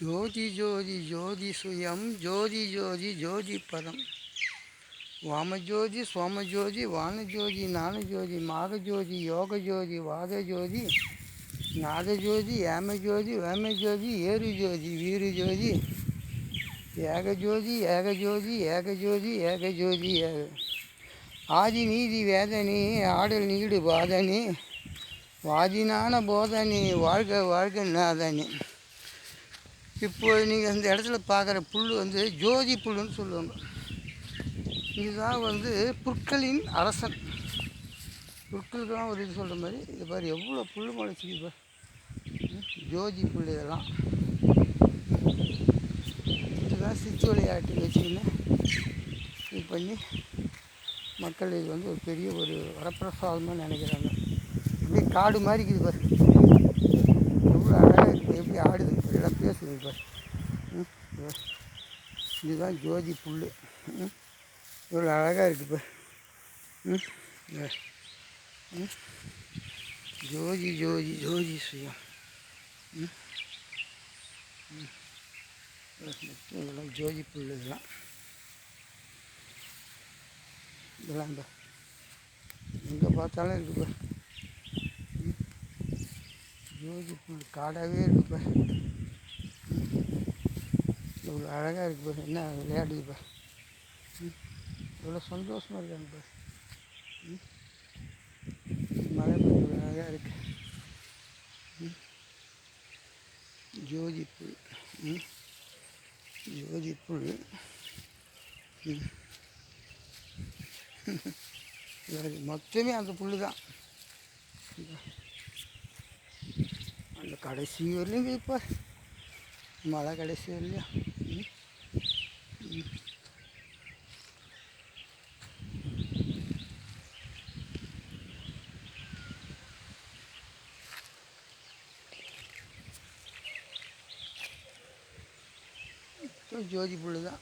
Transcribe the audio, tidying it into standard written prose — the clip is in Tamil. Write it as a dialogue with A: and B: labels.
A: ஜோதி ஜோதி ஜோதி சுயம் ஜோதி ஜோதி ஜோதி பரம் வாமஜோதி சோமஜோதி வானஜோதி ஞானஜோதி மாகஜோதி யோகஜோதி வாதஜோதி நாதஜோதி ஏமஜோதி வேமஜோதி ஏறுஜோதி வீருஜோதி ஏகஜோதி ஏகஜோதி ஏகஜோதி ஏகஜோதி ஏக ஆதி நீதி வேதனே ஆடல் நீடு பாதனே வாதினான போதனே வாழ்க வாழ்க நாதனே. இப்போது நீங்கள் அந்த இடத்துல பார்க்குற புல் வந்து ஜோதி புல்லுன்னு சொல்லுவாங்க. இதுதான் புற்களின் அரசன். புற்களுக்கெல்லாம் ஒரு இது சொல்கிற மாதிரி இது பாரு எவ்வளோ புல் முளைச்சிக்கு இப்போ. ஜோதி புல் இதெல்லாம் இதுதான் சிச்சு விளையாட்டு வச்சுக்கின்னு இது பண்ணி மக்கள் இது ஒரு பெரிய ஒரு வரப்பிரசாதமாக நினைக்கிறாங்க. அப்படியே காடு மாதிரி இருக்குது பாரு, எவ்வளோ அழகாக இருக்குது, எப்படி ஆடுது எல்லாம் பேசுது பாரு. இதுதான் ஜோதி புல், இவ்வளோ அழகாக இருக்குது பாரு. ஜோதி ஜோதி ஜோதி சுயம். இதெல்லாம் ஜோதி புல், இதெல்லாம் இதெல்லாம் எங்கே பார்த்தாலும் இருக்குது பாரு. ஜோதி புல் காடாகவே இருக்குது பாரு, இவ்வளோ அழகாக இருக்குது பாரு. என்ன விளையாடுது பாரு, இவ்வளோ சந்தோஷமாக இருக்காங்க பாரு. மழை இவ்வளோ அழகாக இருக்குது. ஜோதி புல், ஜோதி புல். மொத்தமே அந்த புல் தான். அந்த கடைசி வரலையும் இப்போ மழை கடைசி வரலையா. ஜோதி புல் தான்.